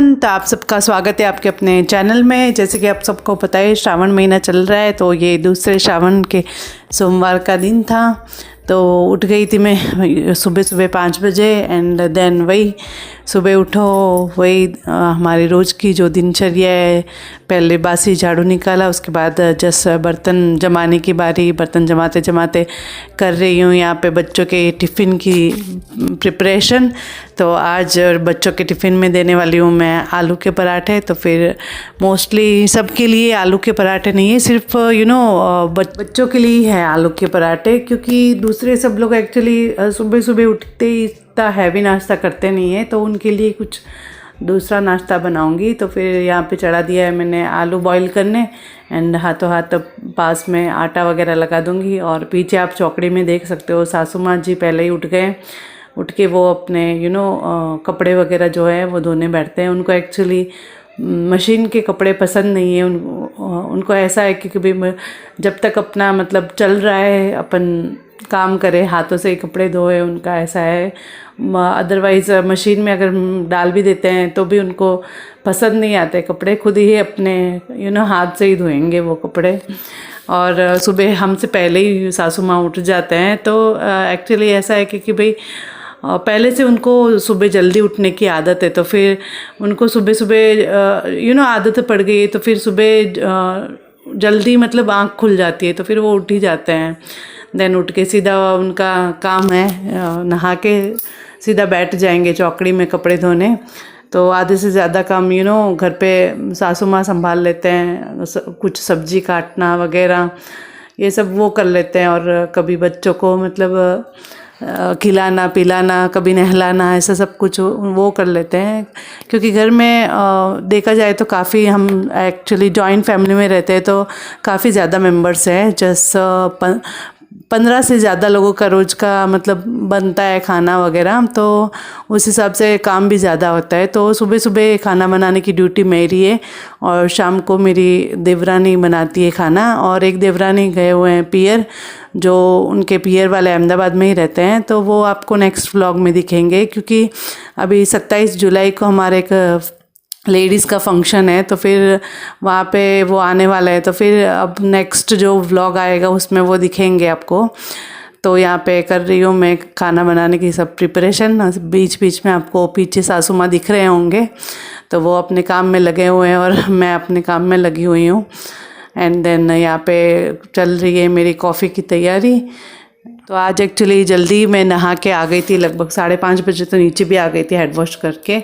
Everyone, तो आप सबका स्वागत है आपके अपने चैनल में। जैसे कि आप सबको पता है श्रावण महीना चल रहा है, तो ये दूसरे श्रावण के सोमवार का दिन था। तो उठ गई थी मैं सुबह सुबह 5 बजे एंड देन वही सुबह उठो वही हमारी रोज़ की जो दिनचर्या है। पहले बासी झाड़ू निकाला, उसके बाद जस्ट बर्तन जमाने की बारी। बर्तन जमाते जमाते कर रही हूँ यहाँ पे बच्चों के टिफ़िन की प्रिपरेशन। तो आज बच्चों के टिफ़िन में देने वाली हूँ मैं आलू के पराठे। तो फिर मोस्टली सबके लिए आलू के पराठे नहीं है, सिर्फ बच्चों के लिए है आलू के पराठे, क्योंकि दूसरे सब लोग एक्चुअली सुबह सुबह उठते ही इतना हैवी नाश्ता करते नहीं है। तो उनके लिए कुछ दूसरा नाश्ता बनाऊंगी। तो फिर यहाँ पे चढ़ा दिया है मैंने आलू बॉईल करने एंड हाथों हाथ पास में आटा वगैरह लगा दूंगी। और पीछे आप चौकड़ी में देख सकते हो सासू माँ जी पहले ही उठ गए। उठ के वो अपने कपड़े वगैरह जो है वो धोने बैठते हैं। उनको एक्चुअली मशीन के कपड़े पसंद नहीं है। उनको ऐसा है कि भाई जब तक अपना मतलब चल रहा है अपन काम करे, हाथों से ही कपड़े धोए, उनका ऐसा है। अदरवाइज़ मशीन में अगर डाल भी देते हैं तो भी उनको पसंद नहीं आते कपड़े। खुद ही अपने हाथ से ही धोएंगे वो कपड़े। और सुबह हमसे पहले ही सासू माँ उठ जाते हैं। तो एक्चुअली ऐसा है कि भाई पहले से उनको सुबह जल्दी उठने की आदत है। तो फिर उनको सुबह सुबह आदत पड़ गई है। तो फिर सुबह जल्दी मतलब आँख खुल जाती है, तो फिर वो उठ ही जाते हैं। देन उठ के सीधा उनका काम है नहा के सीधा बैठ जाएंगे चौकड़ी में कपड़े धोने। तो आधे से ज़्यादा काम घर पे सासू माँ संभाल लेते हैं। कुछ सब्जी काटना वगैरह ये सब वो कर लेते हैं। और कभी बच्चों को मतलब खिलाना पिलाना, कभी नहलाना, ऐसा सब कुछ वो कर लेते हैं। क्योंकि घर में देखा जाए तो काफ़ी हम एक्चुअली जॉइंट फैमिली में रहते हैं, तो काफ़ी ज़्यादा मेंबर्स हैं। जैसे 15 से ज़्यादा लोगों का रोज़ का मतलब बनता है खाना वगैरह। तो उस हिसाब से काम भी ज़्यादा होता है। तो सुबह सुबह खाना बनाने की ड्यूटी मेरी है और शाम को मेरी देवरानी बनाती है खाना। और एक देवरानी गए हुए हैं पियर, जो उनके पियर वाले अहमदाबाद में ही रहते हैं। तो वो आपको नेक्स्ट व्लॉग में दिखेंगे, क्योंकि अभी 27 जुलाई को हमारे एक लेडीज़ का फंक्शन है। तो फिर वहाँ पे वो आने वाला है। तो फिर अब नेक्स्ट जो व्लॉग आएगा उसमें वो दिखेंगे आपको। तो यहाँ पे कर रही हूँ मैं खाना बनाने की सब प्रिपरेशन। बीच बीच में आपको पीछे सासू माँ दिख रहे होंगे, तो वो अपने काम में लगे हुए हैं और मैं अपने काम में लगी हुई हूँ। एंड देन यहाँ पे चल रही है मेरी कॉफ़ी की तैयारी। तो आज एक्चुअली जल्दी मैं नहा के आ गई थी, लगभग 5:30 बजे तो नीचे भी आ गई थी हेड वॉश करके।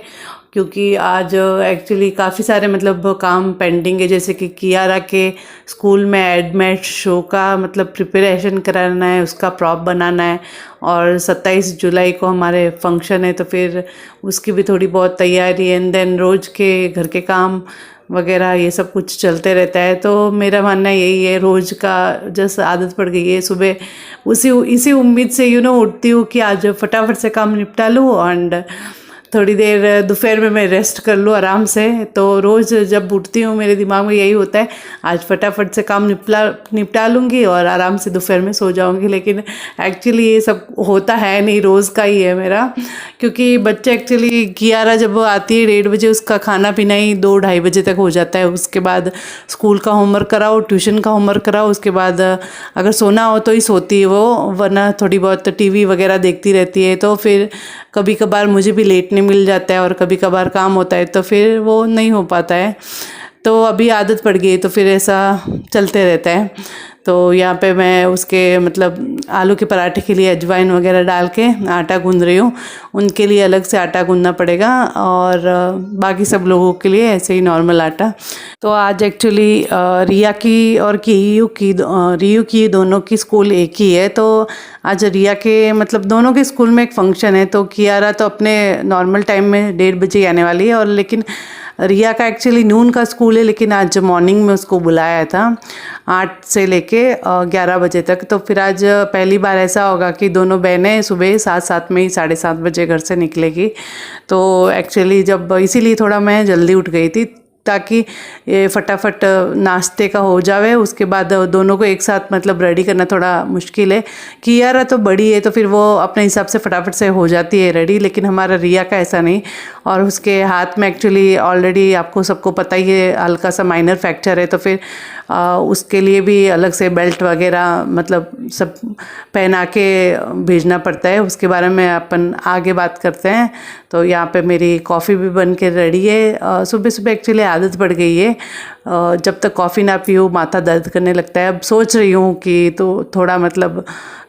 क्योंकि आज एक्चुअली काफ़ी सारे मतलब काम पेंडिंग है। जैसे कि कियारा के स्कूल में एडमेट शो का मतलब प्रिपरेशन कराना है, उसका प्रॉप बनाना है। और 27 जुलाई को हमारे फंक्शन है, तो फिर उसकी भी थोड़ी बहुत तैयारी। एंड देन रोज़ के घर के काम वगैरह ये सब कुछ चलते रहता है। तो मेरा मानना यही है, रोज़ का जैसे आदत पड़ गई है। सुबह इसी उम्मीद से उठती हूँ कि आज फटाफट से काम निपटा लूँ एंड थोड़ी देर दोपहर में मैं रेस्ट कर लूँ आराम से। तो रोज़ जब उठती हूँ मेरे दिमाग में यही होता है, आज फटाफट से काम निपटा लूँगी और आराम से दोपहर में सो जाऊँगी। लेकिन एक्चुअली ये सब होता है नहीं, रोज़ का ही है मेरा। क्योंकि बच्चे एक्चुअली कियारा जब आती है 1:30 बजे, उसका खाना पीना ही 2-2:30 बजे तक हो जाता है। उसके बाद स्कूल का होमवर्क कराओ, ट्यूशन का होमवर्क कराओ। उसके बाद अगर सोना हो तो ही सोती है वो, वरना थोड़ी बहुत टीवी वगैरह देखती रहती है। तो फिर कभी कभार मुझे भी लेटने मिल जाता है और कभी कभार काम होता है, तो फिर वो नहीं हो पाता है। तो अभी आदत पड़ गई, तो फिर ऐसा चलते रहता है। तो यहाँ पे मैं उसके मतलब आलू के पराठे के लिए अजवाइन वगैरह डाल के आटा गूंद रही हूँ। उनके लिए अलग से आटा गूंदना पड़ेगा और बाकी सब लोगों के लिए ऐसे ही नॉर्मल आटा। तो आज एक्चुअली रिया की और रियू की दोनों की स्कूल एक ही है। तो आज रिया के मतलब दोनों के स्कूल में एक फंक्शन है। तो कियारा तो अपने नॉर्मल टाइम में 1:30 बजे आने वाली है, और लेकिन रिया का एक्चुअली नून का स्कूल है। लेकिन आज मॉर्निंग में उसको बुलाया था 8 से लेके 11 बजे तक। तो फिर आज पहली बार ऐसा होगा कि दोनों बहनें सुबह 7 में ही 7:30 बजे घर से निकलेगी। तो एक्चुअली जब इसीलिए थोड़ा मैं जल्दी उठ गई थी। ताकि ये फटाफट नाश्ते का हो जावे। उसके बाद दोनों को एक साथ मतलब रेडी करना थोड़ा मुश्किल है। कियारा तो बड़ी है तो फिर वो अपने हिसाब से फटाफट से हो जाती है रेडी, लेकिन हमारा रिया का ऐसा नहीं। और उसके हाथ में एक्चुअली ऑलरेडी आपको सबको पता ही है हल्का सा माइनर फ्रैक्चर है, तो फिर उसके लिए भी अलग से बेल्ट वगैरह मतलब सब पहना के भेजना पड़ता है। उसके बारे में अपन आगे बात करते हैं। तो यहाँ पे मेरी कॉफ़ी भी बन के रेडी है। सुबह सुबह एक्चुअली आदत पड़ गई है, जब तक कॉफ़ी ना पीऊँ माथा दर्द करने लगता है। अब सोच रही हूँ कि तो थोड़ा मतलब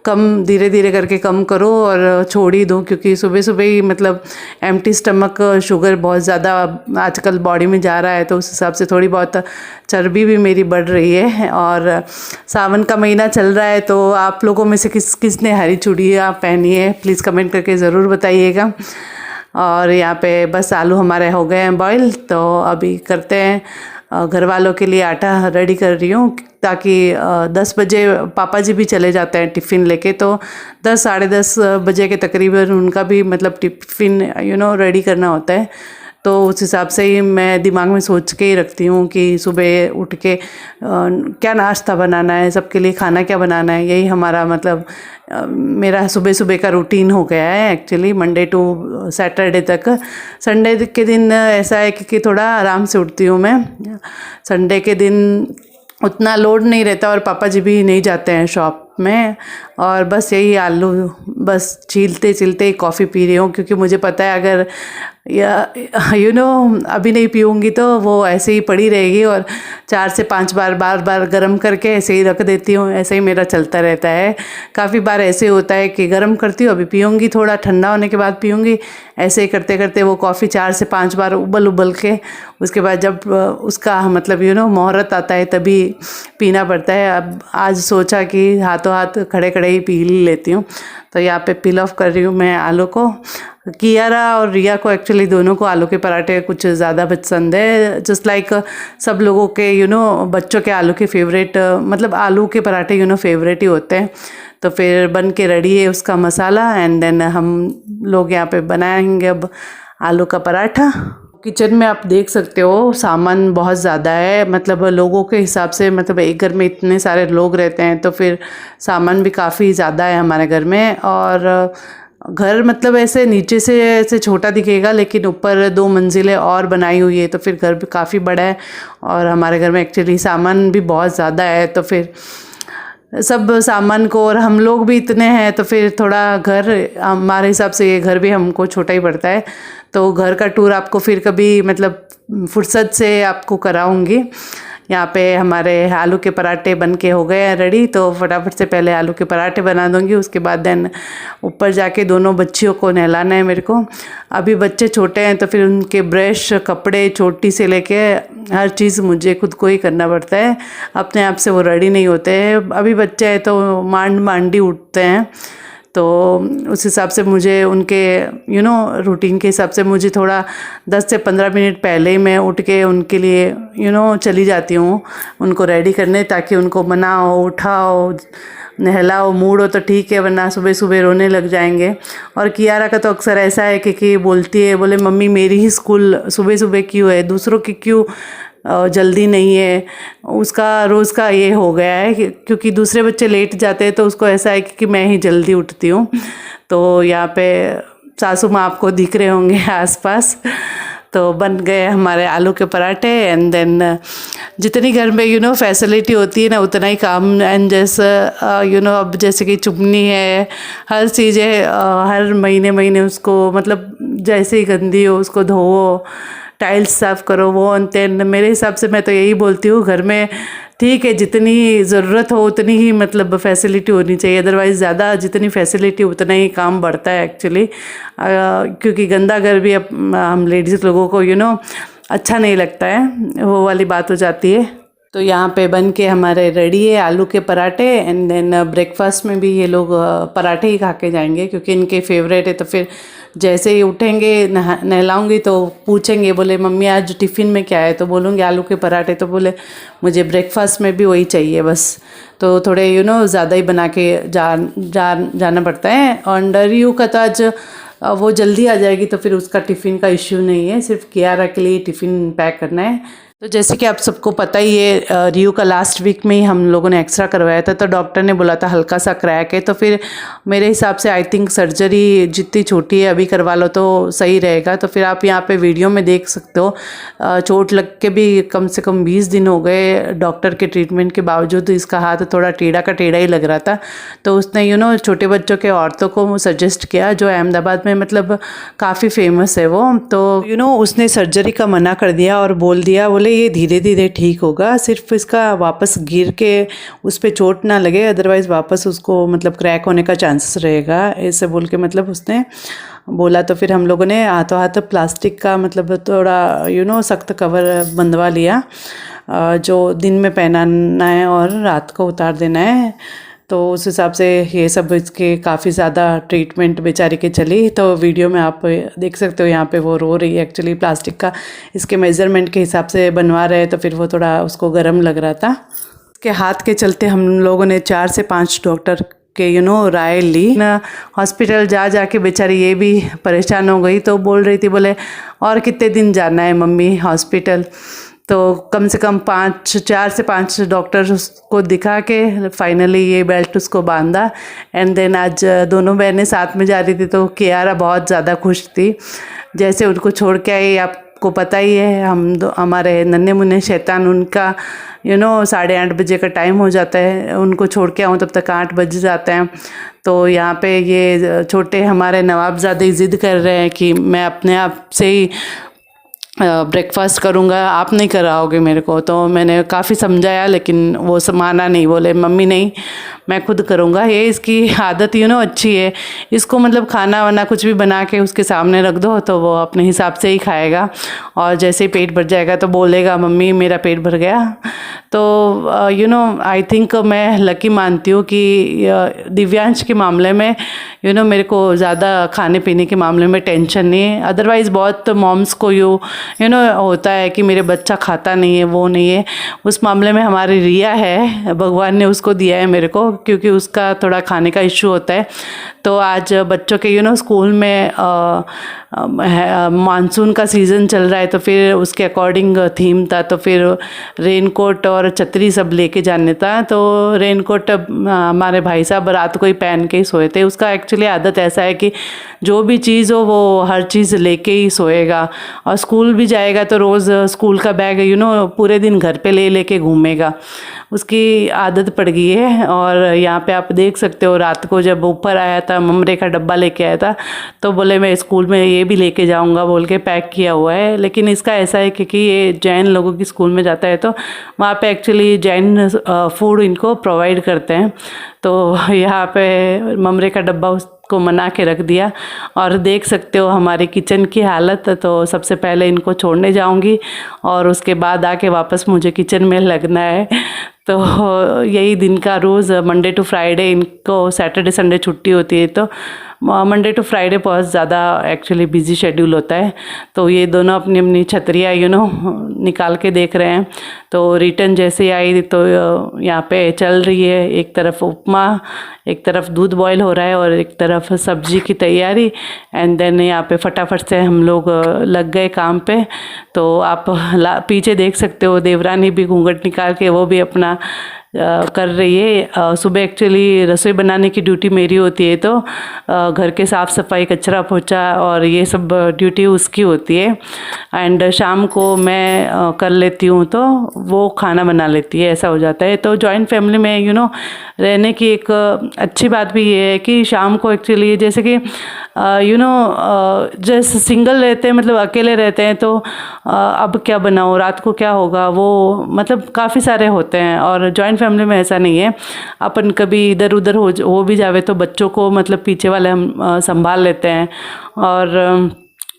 कम धीरे धीरे करके कम करो और छोड़ ही दूँ, क्योंकि सुबह सुबह ही मतलब एम्प्टी स्टमक शुगर बहुत ज़्यादा आजकल बॉडी में जा रहा है, तो उस हिसाब से थोड़ी बहुत चर्बी भी मेरी बढ़ रही है। और सावन का महीना चल रहा है, तो आप लोगों में से किसने हरी चूड़ियाँ पहनी है प्लीज़ कमेंट करके ज़रूर बताइएगा। और यहाँ पे बस आलू हमारे हो गए हैं बॉईल, तो अभी करते हैं। घर वालों के लिए आटा रेडी कर रही हूँ ताकि 10 बजे पापा जी भी चले जाते हैं टिफ़िन लेके, तो 10 साढ़े 10 बजे के तकरीबन उनका भी मतलब टिफ़िन रेडी करना होता है। तो उस हिसाब से ही मैं दिमाग में सोच के ही रखती हूँ कि सुबह उठ के क्या नाश्ता बनाना है, सबके लिए खाना क्या बनाना है। यही हमारा मतलब मेरा सुबह सुबह का रूटीन हो गया है एक्चुअली, मंडे टू सैटरडे तक। संडे के दिन ऐसा है कि थोड़ा आराम से उठती हूँ मैं। संडे के दिन उतना लोड नहीं रहता और पापा जी भी नहीं जाते हैं शॉप में, और बस यही आलू बस छीलते छीलते कॉफ़ी पी रही हूँ, क्योंकि मुझे पता है अगर अभी नहीं पीऊँगी तो वो ऐसे ही पड़ी रहेगी, और 4 से 5 बार बार गर्म करके ऐसे ही रख देती हूँ। ऐसे ही मेरा चलता रहता है। काफ़ी बार ऐसे होता है कि गर्म करती हूँ, अभी पीऊँगी, थोड़ा ठंडा होने के बाद पीऊँगी, ऐसे ही करते करते वो कॉफ़ी 4 से 5 बार उबल के उसके बाद जब उसका मतलब मुहूर्त आता है तभी पीना पड़ता है। अब आज सोचा कि हाथों हाथ खड़े खड़े ही पी लेती हूँ। तो यहाँ पे पील ऑफ कर रही हूँ मैं आलू को। कियारा और रिया को एक्चुअली दोनों को आलू के पराठे कुछ ज़्यादा पसंद है, जस्ट लाइक सब लोगों के बच्चों के आलू के फेवरेट मतलब आलू के पराठे फेवरेट ही होते हैं। तो फिर बन के रेडी है उसका मसाला, एंड देन हम लोग यहाँ पे बनाएंगे अब आलू का पराठा। किचन में आप देख सकते हो सामान बहुत ज़्यादा है, मतलब लोगों के हिसाब से, मतलब एक घर में इतने सारे लोग रहते हैं तो फिर सामान भी काफ़ी ज़्यादा है हमारे घर में। और घर मतलब ऐसे नीचे से ऐसे छोटा दिखेगा, लेकिन ऊपर 2 मंजिलें और बनाई हुई है, तो फिर घर भी काफ़ी बड़ा है। और हमारे घर में एक्चुअली सामान भी बहुत ज़्यादा है, तो फिर सब सामान को, और हम लोग भी इतने हैं तो फिर थोड़ा घर हमारे हिसाब से ये घर भी हमको छोटा ही पड़ता है। तो घर का टूर आपको फिर कभी मतलब फुर्सत से आपको कराऊंगी। यहाँ पे हमारे आलू के पराठे बन के हो गए हैं रेडी, तो फटाफट से पहले आलू के पराठे बना दूंगी। उसके बाद देन ऊपर जाके दोनों बच्चियों को नहलाना है मेरे को। अभी बच्चे छोटे हैं तो फिर उनके ब्रश, कपड़े, चोटी से लेके हर चीज़ मुझे खुद को ही करना पड़ता है, अपने आप से वो रेडी नहीं होते हैं। अभी बच्चे हैं तो मांडी उठते हैं, तो उस हिसाब से मुझे उनके रूटीन के हिसाब से मुझे थोड़ा 10 से 15 मिनट पहले ही मैं उठ के उनके लिए चली जाती हूँ उनको रेडी करने, ताकि उनको बनाओ, उठाओ, नहलाओ, मूड हो तो ठीक है, वरना सुबह सुबह रोने लग जाएंगे। और कियारा का तो अक्सर ऐसा है कि बोलती है, बोले मम्मी मेरी ही स्कूल सुबह सुबह क्यों है, दूसरों की क्यों जल्दी नहीं है। उसका रोज़ का ये हो गया है क्योंकि दूसरे बच्चे लेट जाते हैं तो उसको ऐसा है कि मैं ही जल्दी उठती हूँ। तो यहाँ पे सासू माँ आपको दिख रहे होंगे आसपास। तो बन गए हमारे आलू के पराठे, एंड देन जितनी घर में फैसिलिटी होती है ना उतना ही काम। एंड जैसे अब जैसे कि चुपनी है, हर चीज़ है, हर महीने उसको मतलब जैसे ही गंदी हो उसको धोवो, टाइल्स साफ़ करो, वो अंते। मेरे हिसाब से मैं तो यही बोलती हूँ, घर में ठीक है जितनी ज़रूरत हो उतनी ही मतलब फैसिलिटी होनी चाहिए, अदरवाइज़ ज़्यादा जितनी फैसिलिटी उतना ही काम बढ़ता है एक्चुअली। क्योंकि गंदा घर भी अब हम लेडीज़ लोगों को अच्छा नहीं लगता है, वो वाली बात हो जाती है। तो यहाँ पे बन के हमारे रेडी है आलू के पराठे, एंड देन ब्रेकफास्ट में भी ये लोग पराठे ही खा के जाएंगे क्योंकि इनके फेवरेट है। तो फिर जैसे ही उठेंगे नहलाऊंगी तो पूछेंगे, बोले मम्मी आज टिफ़िन में क्या है, तो बोलूँगी आलू के पराठे, तो बोले मुझे ब्रेकफास्ट में भी वही चाहिए बस। तो थोड़े ज़्यादा ही बना के जाना पड़ता है। और रियू का तो आज वो जल्दी आ जाएगी तो फिर उसका टिफ़िन का इश्यू नहीं है, सिर्फ कियारा के लिए टिफ़िन पैक करना है। तो जैसे कि आप सबको पता ही है, रियू का लास्ट वीक में ही हम लोगों ने एक्सरा करवाया था, तो डॉक्टर ने बोला था हल्का सा क्रैक है। तो फिर मेरे हिसाब से आई थिंक सर्जरी जितनी छोटी है अभी करवा लो तो सही रहेगा। तो फिर आप यहाँ पे वीडियो में देख सकते हो, चोट लग के भी कम से कम 20 दिन हो गए। डॉक्टर के ट्रीटमेंट के बावजूद इसका हाथ थोड़ा टेढ़ा का टेढ़ा ही लग रहा था। तो उसने छोटे बच्चों के औरतों को सजेस्ट किया, जो अहमदाबाद में मतलब काफ़ी फेमस है वो। तो उसने सर्जरी का मना कर दिया और बोल दिया, बोले ये धीरे धीरे ठीक होगा, सिर्फ इसका वापस गिर के उस पर चोट ना लगे, अदरवाइज़ वापस उसको मतलब क्रैक होने का चांसेस रहेगा, ऐसे बोल के मतलब उसने बोला। तो फिर हम लोगों ने हाथों हाथ प्लास्टिक का मतलब थोड़ा सख्त कवर बंधवा लिया, जो दिन में पहनाना है और रात को उतार देना है। तो उस हिसाब से ये सब इसके काफ़ी ज़्यादा ट्रीटमेंट बेचारी के चली। तो वीडियो में आप देख सकते हो, यहाँ पे वो रो रही है। एक्चुअली प्लास्टिक का इसके मेज़रमेंट के हिसाब से बनवा रहे हैं, तो फिर वो थोड़ा उसको गर्म लग रहा था। उसके हाथ के चलते हम लोगों ने 4 से 5 डॉक्टर के राय ली। हॉस्पिटल जा के बेचारी ये भी परेशान हो गई। तो बोल रही थी, बोले और कितने दिन जाना है मम्मी हॉस्पिटल। तो कम से कम 4 से 5 डॉक्टर उसको दिखा के फाइनली ये बेल्ट उसको बांधा। एंड देन आज दोनों बहनें साथ में जा रही थी, तो कियारा बहुत ज़्यादा खुश थी। जैसे उनको छोड़ के आई, आपको पता ही है हमारे नन्हे मुन्ने शैतान, उनका 8:30 बजे का टाइम हो जाता है, उनको छोड़ के आऊँ तब तक 8 बज जाते हैं। तो यहाँ पे ये छोटे हमारे नवाबजादे ज़िद कर रहे हैं कि मैं अपने आप से ही ब्रेकफास्ट करूँगा, आप नहीं कराओगे मेरे को। तो मैंने काफ़ी समझाया, लेकिन वो माना नहीं, बोले मम्मी नहीं मैं खुद करूँगा। ये इसकी आदत अच्छी है, इसको मतलब खाना वाना कुछ भी बना के उसके सामने रख दो तो वो अपने हिसाब से ही खाएगा, और जैसे ही पेट भर जाएगा तो बोलेगा मम्मी मेरा पेट भर गया। तो आई थिंक मैं लकी मानती हूँ कि दिव्यांश के मामले में मेरे को ज़्यादा खाने पीने के मामले में टेंशन नहीं है। अदरवाइज़ बहुत मॉम्स को होता है कि मेरे बच्चा खाता नहीं है, वो नहीं है। उस मामले में हमारी रिया है, भगवान ने उसको दिया है मेरे को, क्योंकि उसका थोड़ा खाने का इश्यू होता है। तो आज बच्चों के स्कूल में मानसून का सीज़न चल रहा है, तो फिर उसके अकॉर्डिंग थीम था। तो फिर रेनकोट और छतरी सब लेके जाने था। तो रेनकोट हमारे भाई साहब रात को ही पहन के ही सोए थे। उसका एक्चुअली आदत ऐसा है कि जो भी चीज़ हो वो हर चीज़ लेके ही सोएगा, और स्कूल भी जाएगा तो रोज़ स्कूल का बैग पूरे दिन घर पे लेके घूमेगा, उसकी आदत पड़ गई है। और यहाँ पे आप देख सकते हो, रात को जब ऊपर आया था ममरे का डब्बा लेके आया था, तो बोले मैं स्कूल में ये भी लेके जाऊँगा बोल के पैक किया हुआ है। लेकिन इसका ऐसा है कि ये जैन लोगों की स्कूल में जाता है, तो वहाँ पे एक्चुअली जैन फूड इनको प्रोवाइड करते हैं। तो यहाँ पे ममरे का डब्बा उसको मना के रख दिया। और देख सकते हो हमारी किचन की हालत। तो सबसे पहले इनको छोड़ने जाऊंगी और उसके बाद आके वापस मुझे किचन में लगना है। तो यही दिन का रोज़ मंडे टू फ्राइडे, इनको सैटरडे संडे छुट्टी होती है, तो मंडे टू फ्राइडे बहुत ज़्यादा एक्चुअली बिजी शेड्यूल होता है। तो ये दोनों अपनी अपनी छतरियाँ निकाल के देख रहे हैं। तो रिटर्न जैसे आई तो यहाँ पे चल रही है, एक तरफ उपमा, एक तरफ दूध बॉईल हो रहा है और एक तरफ सब्जी की तैयारी। एंड देन यहाँ पे फटाफट से हम लोग लग गए काम पे। तो आप पीछे देख सकते हो देवरानी भी घूंघट निकाल के वो भी अपना कर रही है। सुबह एक्चुअली रसोई बनाने की ड्यूटी मेरी होती है, तो घर के साफ़ सफाई, कचरा पोछा और ये सब ड्यूटी उसकी होती है। एंड शाम को मैं कर लेती हूँ, तो वो खाना बना लेती है, ऐसा हो जाता है। तो जॉइंट फैमिली में रहने की एक अच्छी बात भी ये है कि शाम को एक्चुअली जैसे कि जैसे सिंगल रहते हैं, मतलब अकेले रहते हैं, तो अब क्या बनाओ, रात को क्या होगा, वो मतलब काफ़ी सारे होते हैं। और जॉइंट फैमिली में ऐसा नहीं है, अपन कभी इधर उधर हो भी जावे तो बच्चों को मतलब पीछे वाले हम संभाल लेते हैं। और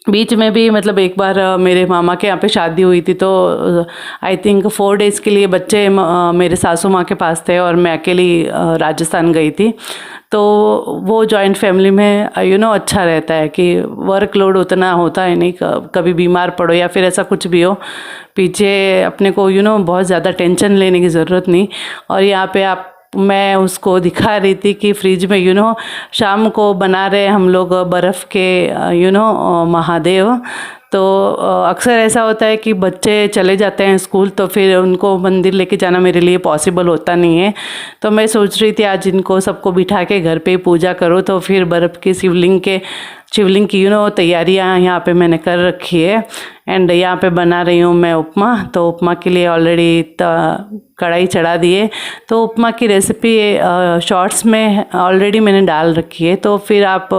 बीच में भी मतलब एक बार मेरे मामा के यहाँ पे शादी हुई थी, तो आई थिंक 4 डेज़ के लिए बच्चे मेरे सासू माँ के पास थे और मैं अकेली राजस्थान गई थी। तो वो जॉइंट फैमिली में अच्छा रहता है कि वर्कलोड उतना होता है नहीं, कभी बीमार पड़ो या फिर ऐसा कुछ भी हो, पीछे अपने को बहुत ज़्यादा टेंशन लेने की ज़रूरत नहीं। और यहाँ पे मैं उसको दिखा रही थी कि फ्रिज में शाम को बना रहे हम लोग बर्फ़ के महादेव। तो अक्सर ऐसा होता है कि बच्चे चले जाते हैं स्कूल, तो फिर उनको मंदिर लेके जाना मेरे लिए पॉसिबल होता नहीं है। तो मैं सोच रही थी आज इनको सबको बिठा के घर पे ही पूजा करो, तो फिर बर्फ़ के शिवलिंग की तैयारियां यहाँ पे मैंने कर रखी है। एंड यहाँ पे बना रही हूँ मैं उपमा। तो उपमा के लिए ऑलरेडी कढ़ाई चढ़ा दी है। तो उपमा की रेसिपी शॉर्ट्स में ऑलरेडी मैंने डाल रखी है, तो फिर आप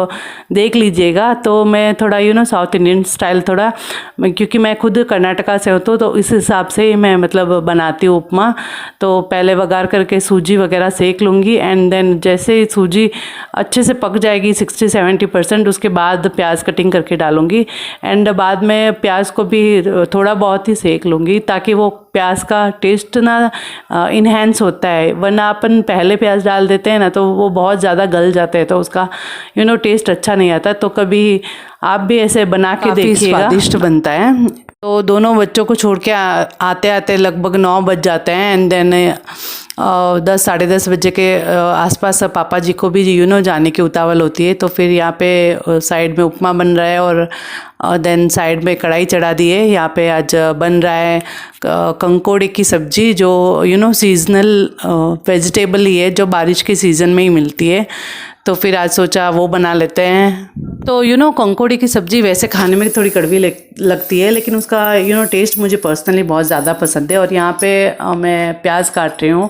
देख लीजिएगा। तो मैं थोड़ा साउथ इंडियन स्टाइल क्योंकि मैं खुद कर्नाटका से हूँ तो इस हिसाब से मैं मतलब बनाती हूँ उपमा। तो पहले वघार करके सूजी वगैरह सेक लूँगी, एंड देन जैसे सूजी अच्छे से पक जाएगी 60-70%, उसके बाद प्याज कटिंग करके डालूँगी। एंड बाद में प्याज को भी थोड़ा बहुत ही सेक लूँगी, ताकि वो प्याज का टेस्ट ना इन्हेंस होता है। वरना अपन पहले प्याज डाल देते हैं ना, तो वो बहुत ज़्यादा गल जाते हैं, तो उसका टेस्ट अच्छा नहीं आता। तो कभी आप भी ऐसे बना के देखिएगा, स्वादिष्ट बनता है। तो दोनों बच्चों को छोड़ के आते आते लगभग 9 बज जाते हैं। एंड देन 10-10:30 बजे के आसपास पापा जी को भी जाने की उतावल होती है। तो फिर यहाँ पे साइड में उपमा बन रहा है, और देन साइड में कढ़ाई चढ़ा दी है। यहाँ पे आज बन रहा है कंकोड़े की सब्ज़ी, जो सीजनल वेजिटेबल ही है, जो बारिश के सीज़न में ही मिलती है। तो फिर आज सोचा वो बना लेते हैं। तो कंकोड़े की सब्ज़ी वैसे खाने में थोड़ी कड़वी लगती है, लेकिन उसका टेस्ट मुझे पर्सनली बहुत ज़्यादा पसंद है। और यहाँ पे मैं प्याज काट रही हूँ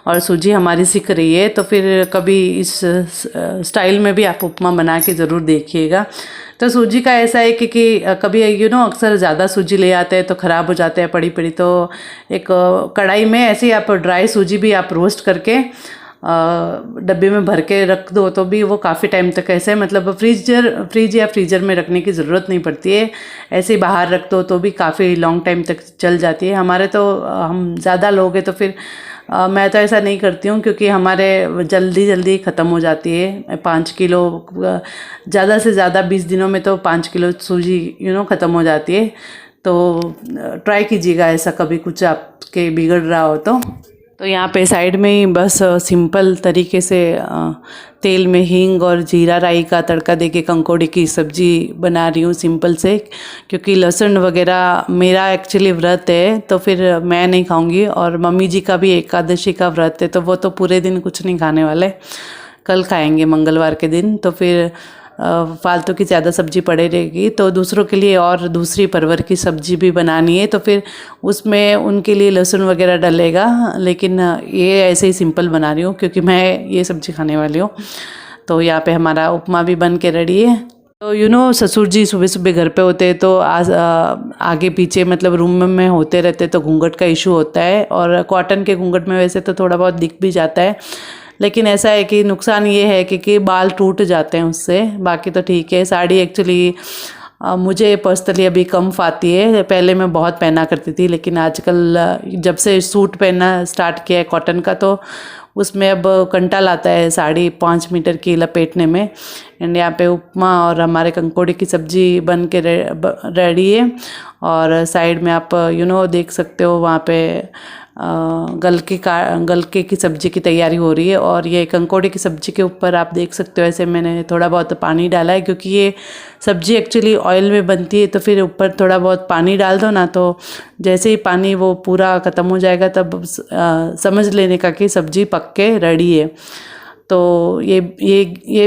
और सूजी हमारी सिक रही है। तो फिर कभी इस स्टाइल में भी आप उपमा बना के ज़रूर देखिएगा। तो सूजी का ऐसा है कि कभी अक्सर ज़्यादा सूजी ले आते हैं तो ख़राब हो जाते हैं पड़ी पड़ी। तो एक कढ़ाई में ऐसे ही आप ड्राई सूजी भी आप रोस्ट करके डब्बे में भर के रख दो, तो भी वो काफ़ी टाइम तक ऐसे मतलब फ्रिज या फ्रीज़र में रखने की ज़रूरत नहीं पड़ती है। ऐसे ही बाहर रख दो तो भी काफ़ी लॉन्ग टाइम तक चल जाती है। हमारे तो हम ज़्यादा लोग हैं, तो फिर मैं तो ऐसा नहीं करती हूँ, क्योंकि हमारे जल्दी ख़त्म हो जाती है। 5 किलो ज़्यादा से ज़्यादा 20 दिनों में तो 5 किलो सूजी ख़त्म हो जाती है। तो ट्राई कीजिएगा ऐसा कभी कुछ आपके बिगड़ रहा हो तो यहाँ पे साइड में ही बस सिंपल तरीके से तेल में हींग और जीरा राई का तड़का देके कंकोड़े की सब्ज़ी बना रही हूँ सिंपल से। क्योंकि लहसुन वगैरह मेरा एक्चुअली व्रत है, तो फिर मैं नहीं खाऊंगी, और मम्मी जी का भी एकादशी का व्रत है, तो वो तो पूरे दिन कुछ नहीं खाने वाले, कल खाएंगे मंगलवार के दिन। तो फिर फालतू की ज़्यादा सब्ज़ी पड़े रहेगी, तो दूसरों के लिए और दूसरी परवर की सब्ज़ी भी बनानी है, तो फिर उसमें उनके लिए लहसुन वगैरह डलेगा। लेकिन ये ऐसे ही सिंपल बना रही हूँ, क्योंकि मैं ये सब्ज़ी खाने वाली हूँ। तो यहाँ पे हमारा उपमा भी बन के रेडी है। तो ससुर जी सुबह सुबह घर पे होते हैं, तो आगे पीछे मतलब रूम में होते रहते, तो घूंघट का इशू होता है। और कॉटन के घूंघट में वैसे तो थोड़ा बहुत दिख भी जाता है, लेकिन ऐसा है कि नुकसान ये है कि बाल टूट जाते हैं उससे। बाकी तो ठीक है। साड़ी एक्चुअली मुझे पर्सनली अभी कम आती है, पहले मैं बहुत पहना करती थी, लेकिन आजकल जब से सूट पहनना स्टार्ट किया है कॉटन का, तो उसमें अब कंटाल आता है साड़ी 5 मीटर की लपेटने में। एंड यहाँ पे उपमा और हमारे कंकोड़े की सब्ज़ी बन के रेडी है। और साइड में आप देख सकते हो वहाँ पे गलके की सब्ज़ी की तैयारी हो रही है। और ये कंकोड़े की सब्ज़ी के ऊपर आप देख सकते हो ऐसे मैंने थोड़ा बहुत पानी डाला है, क्योंकि ये सब्ज़ी एक्चुअली ऑयल में बनती है, तो फिर ऊपर थोड़ा बहुत पानी डाल दो ना, तो जैसे ही पानी वो पूरा ख़त्म हो जाएगा तब समझ लेने का कि सब्ज़ी पक के रेडी है। तो ये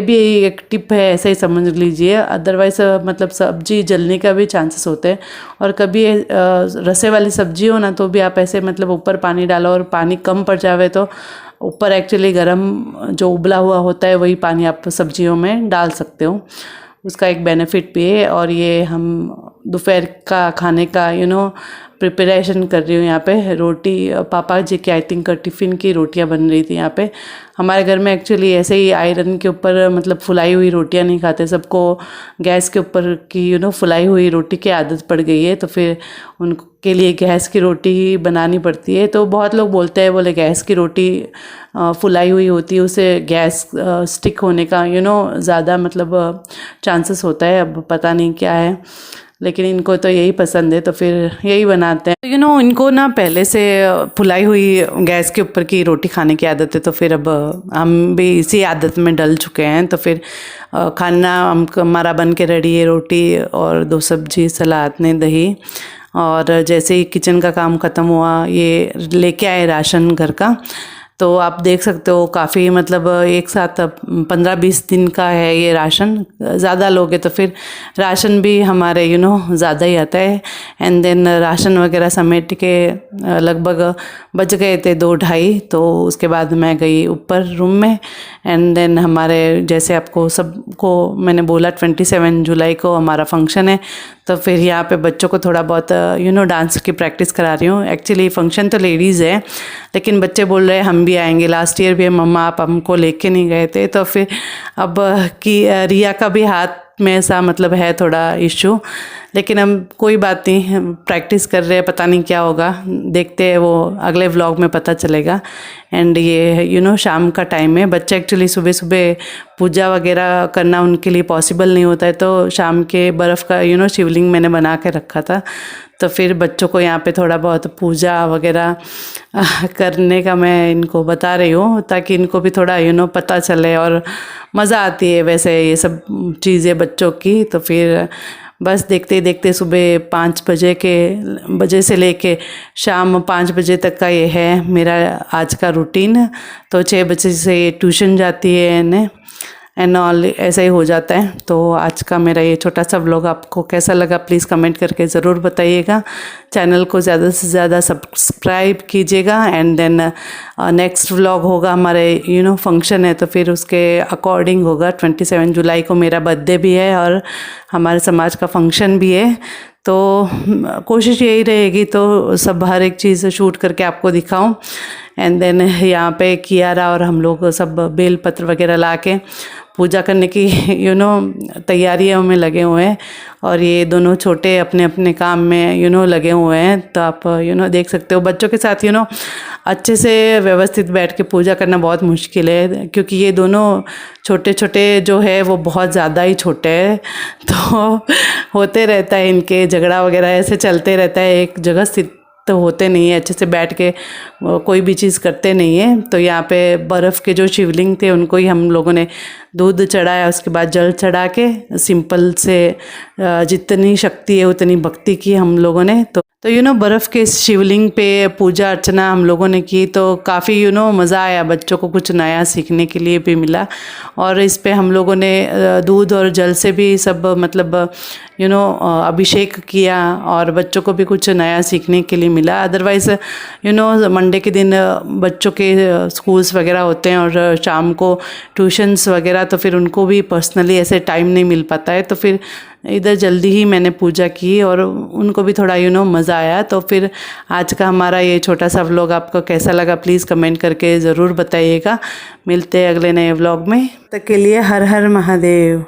भी एक टिप है, ऐसे ही समझ लीजिए। अदरवाइज़ मतलब सब्ज़ी जलने का भी चांसेस होते हैं। और कभी रसे वाली सब्ज़ी हो ना, तो भी आप ऐसे मतलब ऊपर पानी डालो और पानी कम पड़ जावे, तो ऊपर एक्चुअली गरम जो उबला हुआ होता है वही पानी आप सब्जियों में डाल सकते हो, उसका एक बेनिफिट भी है। और ये हम दोपहर का खाने का प्रिपरेशन कर रही हूँ। यहाँ पे रोटी पापा जी के आई थिंक टिफ़िन की रोटियाँ बन रही थी यहाँ पे। हमारे घर में एक्चुअली ऐसे ही आयरन के ऊपर मतलब फुलाई हुई रोटियाँ नहीं खाते, सबको गैस के ऊपर की फुलाई हुई रोटी की आदत पड़ गई है, तो फिर उनके लिए गैस की रोटी ही बनानी पड़ती है। तो बहुत लोग बोलते हैं, बोले गैस की रोटी फुलाई हुई होती है, उसे गैस स्टिक होने का ज़्यादा मतलब चांसेस होता है। अब पता नहीं क्या है, लेकिन इनको तो यही पसंद है तो फिर यही बनाते हैं। इनको ना पहले से फुलाई हुई गैस के ऊपर की रोटी खाने की आदत है, तो फिर अब हम भी इसी आदत में डल चुके हैं। तो फिर खाना हमारा बन के रेडी है, रोटी और 2 सब्जी, सलाद ने दही। और जैसे ही किचन का काम ख़त्म हुआ, ये लेके आए राशन घर का, तो आप देख सकते हो काफ़ी मतलब एक साथ 15-20 दिन का है ये राशन। ज़्यादा लोग हैं तो फिर राशन भी हमारे ज़्यादा ही आता है। एंड देन राशन वगैरह समेट के लगभग बज गए थे 2-2:30। तो उसके बाद मैं गई ऊपर रूम में। एंड देन हमारे जैसे आपको सबको मैंने बोला 27 जुलाई को हमारा फंक्शन है, तो फिर यहाँ पे बच्चों को थोड़ा बहुत डांस की प्रैक्टिस करा रही हूँ। एक्चुअली फंक्शन तो लेडीज़ है, लेकिन बच्चे बोल रहे हैं हम भी आएंगे। लास्ट ईयर भी मम्मा आप हमको लेके नहीं गए थे, तो फिर अब कि रिया का भी हाथ में ऐसा मतलब है थोड़ा इशू, लेकिन हम कोई बात नहीं, प्रैक्टिस कर रहे हैं, पता नहीं क्या होगा, देखते हैं, वो अगले व्लॉग में पता चलेगा। एंड ये शाम का टाइम है। बच्चे एक्चुअली सुबह सुबह पूजा वगैरह करना उनके लिए पॉसिबल नहीं होता है, तो शाम के बर्फ़ का शिवलिंग मैंने बना के रखा था, तो फिर बच्चों को यहाँ पे थोड़ा बहुत पूजा वगैरह करने का मैं इनको बता रही हूँ, ताकि इनको भी थोड़ा पता चले और मज़ा आती है वैसे ये सब चीज़ें बच्चों की। तो फिर बस देखते ही देखते सुबह 5 बजे से लेके शाम 5 बजे तक का ये है मेरा आज का रूटीन। तो 6 बजे से ये ट्यूशन जाती है एंड ऑल, ऐसा ही हो जाता है। तो आज का मेरा ये छोटा सा व्लॉग आपको कैसा लगा प्लीज़ कमेंट करके ज़रूर बताइएगा। चैनल को ज़्यादा से ज़्यादा सब्सक्राइब कीजिएगा। एंड देन नेक्स्ट व्लॉग होगा हमारे फंक्शन है, तो फिर उसके अकॉर्डिंग होगा। 27 जुलाई को मेरा बर्थडे भी है और हमारे समाज का फंक्शन भी है, तो कोशिश यही रहेगी तो सब हर एक चीज़ शूट करके आपको दिखाऊं। एंड देन यहाँ पे कियारा और हम लोग सब बेल पत्र वगैरह ला के पूजा करने की तैयारियों में लगे हुए हैं, और ये दोनों छोटे अपने अपने काम में लगे हुए हैं। तो आप देख सकते हो बच्चों के साथ अच्छे से व्यवस्थित बैठ के पूजा करना बहुत मुश्किल है, क्योंकि ये दोनों छोटे छोटे जो है वो बहुत ज़्यादा ही छोटे हैं, तो होते रहता है इनके झगड़ा वगैरह ऐसे चलते रहता है, एक जगह स्थित तो होते नहीं है, अच्छे से बैठ के कोई भी चीज़ करते नहीं है। तो यहाँ पे बर्फ़ के जो शिवलिंग थे उनको ही हम लोगों ने दूध चढ़ाया, उसके बाद जल चढ़ा के सिंपल से जितनी शक्ति है उतनी भक्ति की हम लोगों ने। तो बर्फ़ के शिवलिंग पे पूजा अर्चना हम लोगों ने की, तो काफ़ी मज़ा आया, बच्चों को कुछ नया सीखने के लिए भी मिला। और इस पे हम लोगों ने दूध और जल से भी सब मतलब अभिषेक किया, और बच्चों को भी कुछ नया सीखने के लिए मिला। अदरवाइज़ मंडे के दिन बच्चों के स्कूल्स वगैरह होते हैं और शाम को ट्यूशन्स वगैरह, तो फिर उनको भी पर्सनली ऐसे टाइम नहीं मिल पाता है। तो फिर इधर जल्दी ही मैंने पूजा की और उनको भी थोड़ा मज़ा आया। तो फिर आज का हमारा ये छोटा सा व्लॉग आपको कैसा लगा प्लीज़ कमेंट करके ज़रूर बताइएगा। मिलते हैं अगले नए व्लॉग में, तब तक के लिए हर हर महादेव।